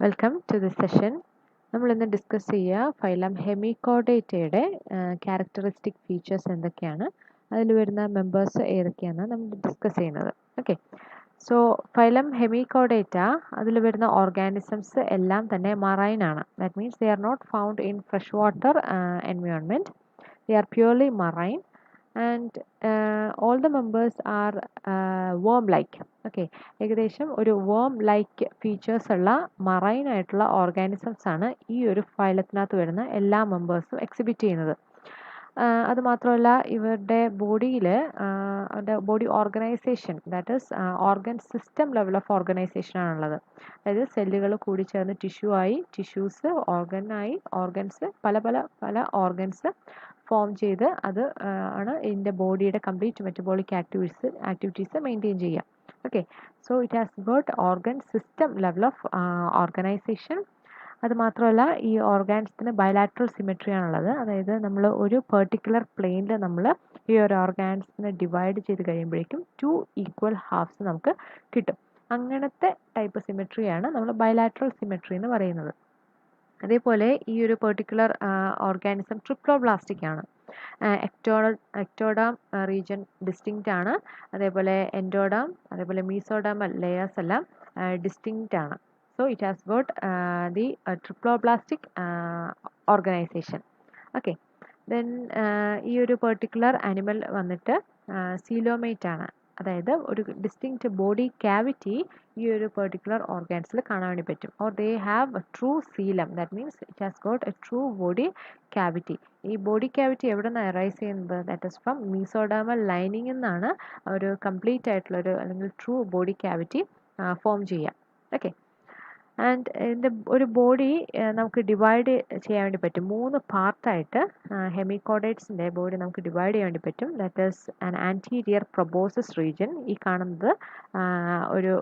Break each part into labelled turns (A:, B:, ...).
A: Welcome to this session. നമ്മൾ ഇന്ന് discuss ചെയ്യുക ഫൈലം ഹെമിക്കോഡേറ്റയുടെ ക്യാരക്ടറിസ്റ്റിക് ഫീച്ചേഴ്സ് എന്തൊക്കെയാണ്, അതിൽ വരുന്ന മെമ്പേഴ്സ് ഏതൊക്കെയാണ് നമ്മൾ ഡിസ്കസ് ചെയ്യുന്നത്. ഓക്കെ, സോ ഫൈലം ഹെമിക്കോഡേറ്റ അതിൽ വരുന്ന ഓർഗാനിസംസ് എല്ലാം തന്നെ മറൈൻ ആണ്. That means they are not found in fresh water environment, they are purely marine and all the members are worm like. Okay, ഏകദേശം ഒരു worm like ഫീച്ചേഴ്സ് ഉള്ള marine ആയിട്ടുള്ള organisms ആണ് ഈ ഒരു ഫൈലത്തിനകത്ത് വരുന്ന എല്ലാ മെമ്പേഴ്സും എക്സിബിറ്റ് ചെയ്യുന്നത്. അതുമാത്രമല്ല ഇവരുടെ ബോഡിയിൽ അവരുടെ body organisation, that is organ system level of organisation ആണുള്ളത്. അതായത് സെല്ലുകൾ കൂടി ചേർന്ന് ടിഷ്യൂ ആയി, ടിഷ്യൂസ് ഓർഗനായി, ഓർഗൻസ് പല പല പല ഓർഗൻസ് ഫോം ചെയ്ത് അത് ആണ് ഇതിൻ്റെ ബോഡിയുടെ കംപ്ലീറ്റ് മെറ്റബോളിക് ആക്ടിവിറ്റീസ് മെയിൻറ്റെയിൻ ചെയ്യുക. Okay, so it has got organ system level of organisation. അതുമാത്രമല്ല ഈ ഓർഗാൻസിന് ബയലാട്രൽ സിമെട്രി ആണുള്ളത്. അതായത് നമ്മൾ ഒരു പെർട്ടിക്കുലർ പ്ലെയിനിൽ നമ്മൾ ഈ ഒരു ഓർഗാൻസിനെ ഡിവൈഡ് ചെയ്ത് കഴിയുമ്പോഴേക്കും 2 ഈക്വൽ ഹാഫ്സ് നമുക്ക് കിട്ടും. അങ്ങനത്തെ ടൈപ്പ് സിമെട്രിയാണ് നമ്മൾ ബയലാട്രൽ സിമെട്രി എന്ന് പറയുന്നത്. അതേപോലെ ഈ ഒരു പെർട്ടിക്കുലർ ഓർഗാനിസം ട്രിപ്ലോബ്ലാസ്റ്റിക് ആണ്. എക്ടോഡാം റീജിയൻ ഡിസ്റ്റിങ്ക്റ്റ് ആണ്. അതേപോലെ എൻഡോഡാം, അതേപോലെ മീസോഡാമൽ ലെയേഴ്സ് എല്ലാം ഡിസ്റ്റിങ്ക്റ്റ് ആണ്. So it has got the triploblastic organisation. Okay, then ഈ ഒരു പെർട്ടിക്കുലർ ആനിമൽ വന്നിട്ട് സീലോമേറ്റ് ആണ്. അതായത് ഒരു ഡിസ്റ്റിങ്ക്റ്റ് ബോഡി ക്യാവിറ്റി ഈ ഒരു പെർട്ടിക്കുലർ ഓർഗാൻസിൽ കാണാൻ വേണ്ടി പറ്റും. Or they have A true coelom, that means it has got A true body cavity. ഈ ബോഡി ക്യാവിറ്റി എവിടെ നിന്ന് അറൈസ് ചെയ്യുന്നത്? ദാറ്റ് ഇസ് ഫ്രം മീസോഡാമൽ ലൈനിങ്ങിൽ നിന്നാണ് ഒരു കംപ്ലീറ്റ് ആയിട്ടുള്ളൊരു അല്ലെങ്കിൽ ട്രൂ ബോഡി ക്യാവിറ്റി ഫോം ചെയ്യുക. ഓക്കെ, ആൻഡ് ഇതിൻ്റെ ഒരു ബോഡി നമുക്ക് ഡിവൈഡ് ചെയ്യാൻ വേണ്ടി പറ്റും 3 പാർട്ടായിട്ട്. ഹെമിക്കോഡേറ്റ്സിൻ്റെ ബോഡി നമുക്ക് ഡിവൈഡ് ചെയ്യാൻ വേണ്ടി പറ്റും. That is an anterior proboscis region. ഈ കാണുന്നത് ഒരു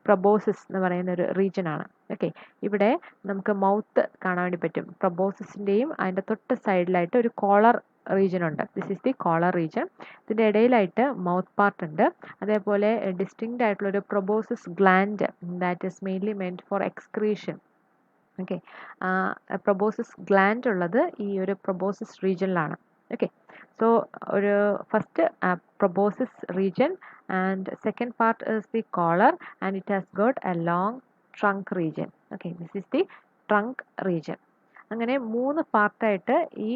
A: പ്രൊബോസിസ് എന്ന് പറയുന്ന ഒരു റീജിയൻ ആണ്. ഓക്കെ, ഇവിടെ നമുക്ക് മൗത്ത് കാണാൻ വേണ്ടി പറ്റും. പ്രൊബോസിസിൻ്റെയും അതിൻ്റെ തൊട്ട് സൈഡിലായിട്ട് ഒരു കോളർ റീജിയൻ ഉണ്ട്. This is the collar region. ഇതിൻ്റെ ഇടയിലായിട്ട് മൗത്ത് പാർട്ട് ഉണ്ട്. അതേപോലെ ഡിസ്റ്റിങ്ക്റ്റ് ആയിട്ടുള്ളൊരു proboscis gland, that is mainly meant for excretion. Okay, proboscis gland ഉള്ളത് ഈ ഒരു പ്രൊബോസിസ് റീജിയനിലാണ്. ഓക്കെ, സോ ഒരു first proboscis region and second part is the collar and it has got a long trunk region. Okay, this is the trunk region. അങ്ങനെ 3 പാർട്ടായിട്ട് ഈ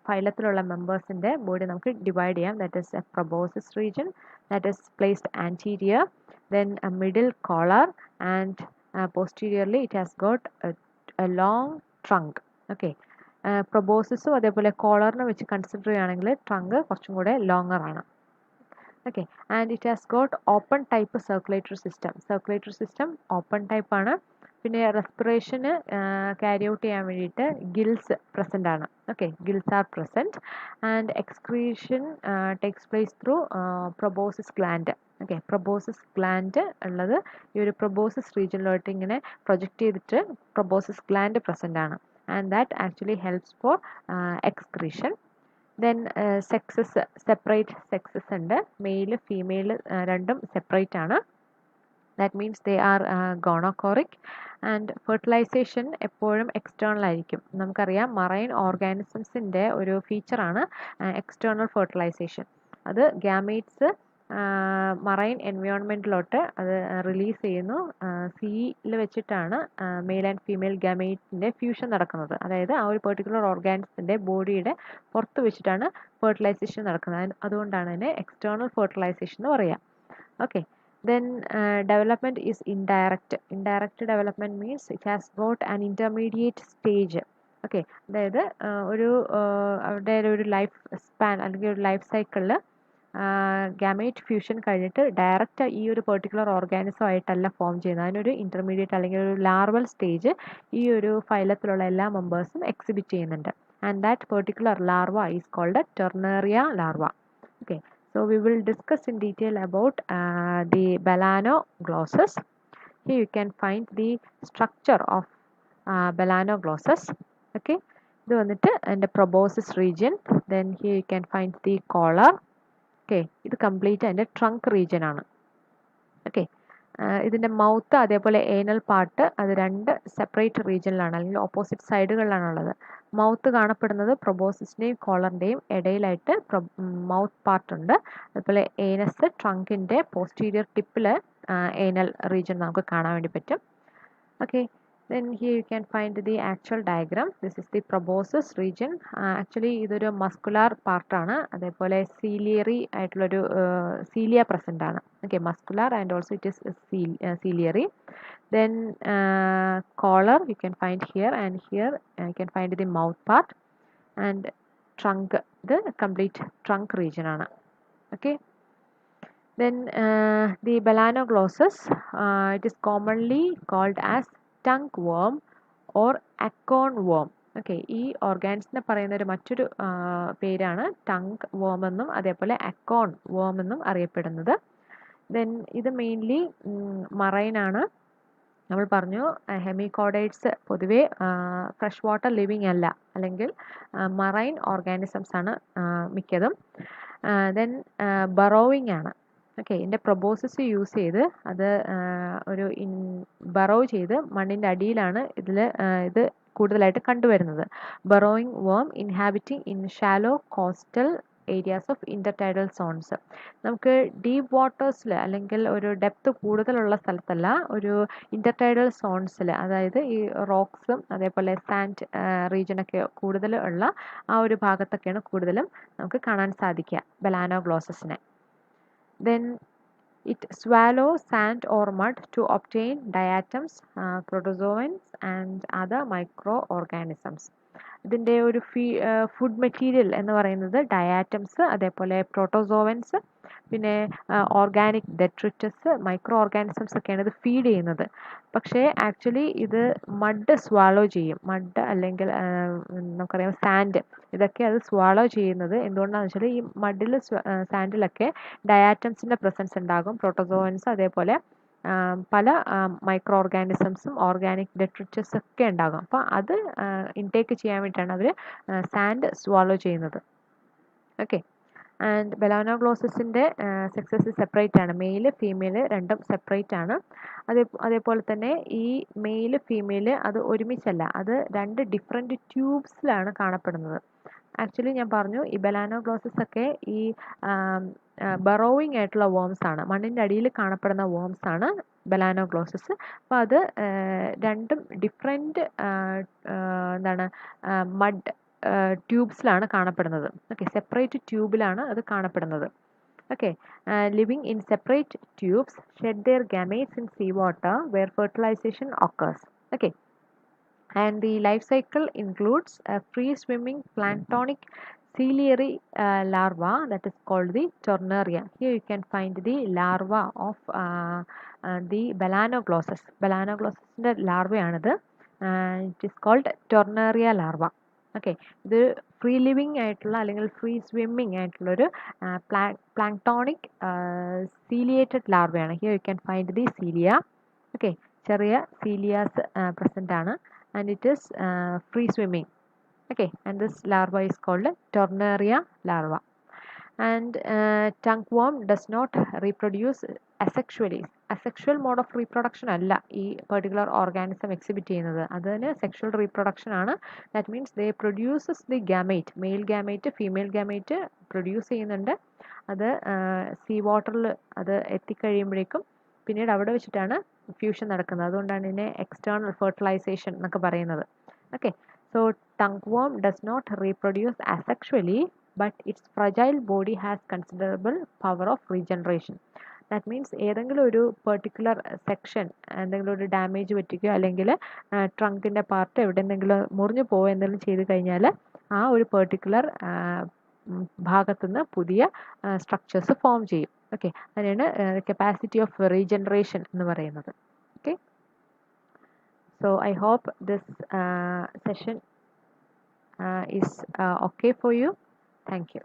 A: ഫൈലത്തിലുള്ള മെമ്പേഴ്സിൻ്റെ ബോഡി നമുക്ക് ഡിവൈഡ് ചെയ്യാം. That is a proboscis region, that is placed anterior, then a middle collar and posteriorly it has got a long trunk. Okay, പ്രൊബോസിസും അതേപോലെ കോളറിനെ വെച്ച് കൺസിഡർ ചെയ്യുകയാണെങ്കിൽ ട്രങ്ക് കുറച്ചും കൂടെ ലോങ്ങർ ആണ്. Okay, and it has got open type circulatory system. Circulatory system open type ആണ്. പിന്നെ റെസ്പിറേഷന് ക്യാരി ഔട്ട് ചെയ്യാൻ വേണ്ടിയിട്ട് ഗിൽസ് പ്രസൻ്റ് ആണ്. Okay, gills are present and excretion takes place through proboscis gland. Okay, proboscis gland ഉള്ളത് ഈ ഒരു proboscis റീജിയനിലോട്ട് ഇങ്ങനെ പ്രൊജക്റ്റ് ചെയ്തിട്ട് പ്രൊബോസിസ് ഗ്ലാൻഡ് പ്രസൻ്റ് ആണ്. And that actually helps for excretion. Then sexes, separate sexes ഉണ്ട്. Male female രണ്ടും separate ആണ്. That means they are gonochoric. And fertilization എപ്പോഴും എക്സ്റ്റേണൽ ആയിരിക്കും. നമുക്കറിയാം മറൈൻ ഓർഗാനിസംസിൻ്റെ ഒരു ഫീച്ചറാണ് എക്സ്റ്റേണൽ ഫെർട്ടിലൈസേഷൻ. അത് ഗ്യാമേറ്റ്സ് മറൈൻ എൻവയോൺമെൻറ്റിലോട്ട് അത് റിലീസ് ചെയ്യുന്നു. സീയിൽ വെച്ചിട്ടാണ് മെയിൽ ആൻഡ് ഫീമെയിൽ ഗാമേറ്റിൻ്റെ ഫ്യൂഷൻ നടക്കുന്നത്. അതായത് ആ ഒരു പെർട്ടിക്കുലർ ഓർഗാനിസത്തിൻ്റെ ബോഡിയുടെ പുറത്ത് വെച്ചിട്ടാണ് ഫെർട്ടിലൈസേഷൻ നടക്കുന്നത്. അതുകൊണ്ടാണ് അതിനെ എക്സ്റ്റേണൽ ഫെർട്ടിലൈസേഷൻ എന്ന് പറയുക. Okay, then development is indirect development means it has got an intermediate stage. Okay, അതായത് ഒരു അവരുടെ ഒരു ലൈഫ് സ്പാൻ അല്ലെങ്കിൽ ഒരു ലൈഫ് സൈക്കിളിൽ ഗാമേറ്റ് ഫ്യൂഷൻ കഴിഞ്ഞിട്ട് ഡയറക്റ്റ് ഈ ഒരു പെർട്ടിക്കുലർ ഓർഗാനിസം ആയിട്ടല്ല ഫോം ചെയ്യുന്നത്. അതിനൊരു ഇൻ്റർമീഡിയറ്റ് അല്ലെങ്കിൽ ഒരു ലാർവൽ സ്റ്റേജ് ഈ ഒരു ഫൈലത്തിലുള്ള എല്ലാ മെമ്പേഴ്സും എക്സിബിറ്റ് ചെയ്യുന്നുണ്ട്. And that particular larva is called tornaria larva. Okay, so we will discuss in detail about the belanoglossus. Here you can find the structure of belanoglossus. Okay, ഇത് വന്നിട്ട് അതിൻ്റെ proboscis region. Then here you can find the collar. Okay, ഇത് complete അതിൻ്റെ trunk region ആണ്. Okay, ഇതിൻ്റെ mouth അതേപോലെ anal part അത് രണ്ട് സെപ്പറേറ്റ് റീജിയനിലാണ് അല്ലെങ്കിൽ ഓപ്പോസിറ്റ് സൈഡുകളിലാണുള്ളത്. മൗത്ത് കാണപ്പെടുന്നത് പ്രൊബോസിസിൻ്റെയും കോളറിൻ്റെയും ഇടയിലായിട്ട് മൗത്ത് പാർട്ട് ഉണ്ട്. അതുപോലെ ഏനസ് ട്രങ്കിൻ്റെ പോസ്റ്റീരിയർ ടിപ്പിൽ ഏനൽ റീജിയൻ നമുക്ക് കാണാൻ വേണ്ടി പറ്റും. Okay, then here you can find the actual diagram. This is the proboscis region. Actually ഇതൊരു മസ്കുലാർ പാർട്ടാണ്. അതേപോലെ സീലിയറി ആയിട്ടുള്ളൊരു സീലിയ പ്രസൻ്റ് ആണ്. Okay, muscular and also it is ciliary. Then collar you can find here, and here you can find the mouth part, and trunk, the complete trunk region ആണ്. Okay. Then the melanoglossus, it is commonly called as tongue worm or acorn worm. Okay, ഈ ഓർഗാൻസിനെ പറയുന്ന ഒരു മറ്റൊരു പേരാണ് tongue worm എന്നും അതേപോലെ Akon worm എന്നും അറിയപ്പെടുന്നത്. ദെൻ ഇത് മെയിൻലി മറൈൻ ആണ്. നമ്മൾ പറഞ്ഞു ഹെമികോഡൈറ്റ്സ് പൊതുവേ ഫ്രഷ് വാട്ടർ ലിവിങ് അല്ല, അല്ലെങ്കിൽ മറൈൻ ഓർഗാനിസംസ് ആണ് മിക്കതും. ദെൻ ബറോവിങ് ആണ്. ഓക്കെ, ഇതിൻ്റെ പ്രൊബോസിസ് യൂസ് ചെയ്ത് അത് ഒരു ബറോ ചെയ്ത് മണ്ണിൻ്റെ അടിയിലാണ് ഇത് കൂടുതലായിട്ട് കണ്ടുവരുന്നത്. Burrowing worm inhabiting in shallow coastal areas of intertidal zones. നമുക്ക് ഡീപ്പ് വാട്ടേഴ്സിൽ അല്ലെങ്കിൽ ഒരു ഡെപ്ത് കൂടുതലുള്ള സ്ഥലത്തല്ല, ഒരു ഇൻ്റർടൈഡൽ സോൺസിൽ, അതായത് ഈ റോക്സും അതേപോലെ സാൻഡ് റീജിയനൊക്കെ കൂടുതൽ ഉള്ള ആ ഒരു ഭാഗത്തൊക്കെയാണ് കൂടുതലും നമുക്ക് കാണാൻ സാധിക്കുക ബെലാനോഗ്ലോസസിനെ. Then it swallows sand or mud to obtain diatoms, protozoans and other microorganisms. ഇതിൻ്റെ ഒരു ഫുഡ് മെറ്റീരിയൽ എന്ന് പറയുന്നത് ഡയാറ്റംസ്, അതേപോലെ പ്രോട്ടോസോവൻസ്, പിന്നെ ഓർഗാനിക് ഡെട്രിറ്റസ്, മൈക്രോ ഓർഗാനിസംസ് ഒക്കെയാണ് ഇത് ഫീഡ് ചെയ്യുന്നത്. പക്ഷേ ആക്ച്വലി ഇത് മഡ് സ്വാളോ ചെയ്യും. മഡ് അല്ലെങ്കിൽ നമുക്കറിയാം സാൻഡ്, ഇതൊക്കെ അത് സ്വാളോ ചെയ്യുന്നത് എന്തുകൊണ്ടാണെന്ന് വെച്ചാൽ ഈ മഡിൽ സാൻഡിലൊക്കെ ഡയാറ്റംസിൻ്റെ പ്രസൻസ് ഉണ്ടാകും, പ്രോട്ടോസോവൻസ്, അതേപോലെ പല മൈക്രോ ഓർഗാനിസംസും ഓർഗാനിക് ഡെട്രിറ്റസ് ഒക്കെ ഉണ്ടാകും. അപ്പോൾ അത് ഇൻടേക്ക് ചെയ്യാൻ വേണ്ടിയിട്ടാണ് അവർ സാൻഡ് സ്വാളോ ചെയ്യുന്നത്. ഓക്കെ, ആൻഡ് ബെലാനോഗ്ലോസസിൻ്റെ സെക്സസ് സെപ്പറേറ്റ് ആണ്. മെയിൽ ഫീമെയിൽ രണ്ടും സെപ്പറേറ്റ് ആണ്. അതേപോലെ തന്നെ ഈ മെയിൽ ഫീമെയിൽ അത് ഒരുമിച്ചല്ല, അത് രണ്ട് ഡിഫറെൻറ്റ് ട്യൂബ്സിലാണ് കാണപ്പെടുന്നത്. ആക്ച്വലി ഞാൻ പറഞ്ഞു ഈ ബെലാനോഗ്ലോസസ് ഒക്കെ ഈ ബറോവിങ് ആയിട്ടുള്ള worms ആണ്, മണ്ണിൻ്റെ അടിയിൽ കാണപ്പെടുന്ന worms ആണ് ബെലാനോഗ്ലോസസ്. അപ്പോൾ അത് രണ്ടും ഡിഫറെൻറ്റ് മഡ് ട്യൂബ്സിലാണ് കാണപ്പെടുന്നത്. ഓക്കെ, സെപ്പറേറ്റ് ട്യൂബിലാണ് അത് കാണപ്പെടുന്നത്. Okay, living in separate tubes, shed their gametes in seawater where fertilization occurs. Okay, and the life cycle includes a free-swimming planktonic ciliary larva that is called the Tornaria. Here you can find the larva of the Belanoglossus. Belanoglossusന്റെ ലാർവയാണിത്. It is called Tornaria larva. Okay, ഇത് free living ആയിട്ടുള്ള അല്ലെങ്കിൽ free swimming ആയിട്ടുള്ളൊരു planktonic ciliated ലാർവയാണ്. Here you can find the cilia. Okay, ചെറിയ cilias present ആണ്, and it is free swimming. Okay, and this larva is called tornaria larva. And tongue worm does not reproduce asexually. Asexual mode of reproduction അല്ല ഈ particular organism exhibit ചെയ്യുന്നത്, അതിന് sexual reproduction ആണ്. That means they produces the gamete, mail gamete female gamete produce ചെയ്യുന്നുണ്ട്. അത് see വാട്ടറിൽ അത് എത്തിക്കഴിയുമ്പോഴേക്കും പിന്നീട് അവിടെ വെച്ചിട്ടാണ് ഫ്യൂഷൻ നടക്കുന്നത്. അതുകൊണ്ടാണ് ഇതിനെ എക്സ്റ്റേണൽ ഫെർട്ടിലൈസേഷൻ എന്നൊക്കെ പറയുന്നത്. Okay, so tongue worm does not reproduce asexually, but its fragile body has considerable power of regeneration. That means ഏതെങ്കിലും ഒരു പെർട്ടിക്കുലർ സെക്ഷൻ എന്തെങ്കിലും ഒരു ഡാമേജ് പറ്റുകയോ അല്ലെങ്കിൽ ട്രങ്കിൻ്റെ പാർട്ട് എവിടെയെന്തെങ്കിലും മുറിഞ്ഞു പോവുക എന്തെങ്കിലും ചെയ്ത് കഴിഞ്ഞാൽ ആ ഒരു പെർട്ടിക്കുലർ ഭാഗത്തുനിന്ന് പുതിയ സ്ട്രക്ചേഴ്സ് ഫോം ചെയ്യും. ഓക്കെ, അതിനാണ് കപ്പാസിറ്റി ഓഫ് റീജനറേഷൻ എന്ന് പറയുന്നത്. Okay, so I hope this session is okay for you. Thank U.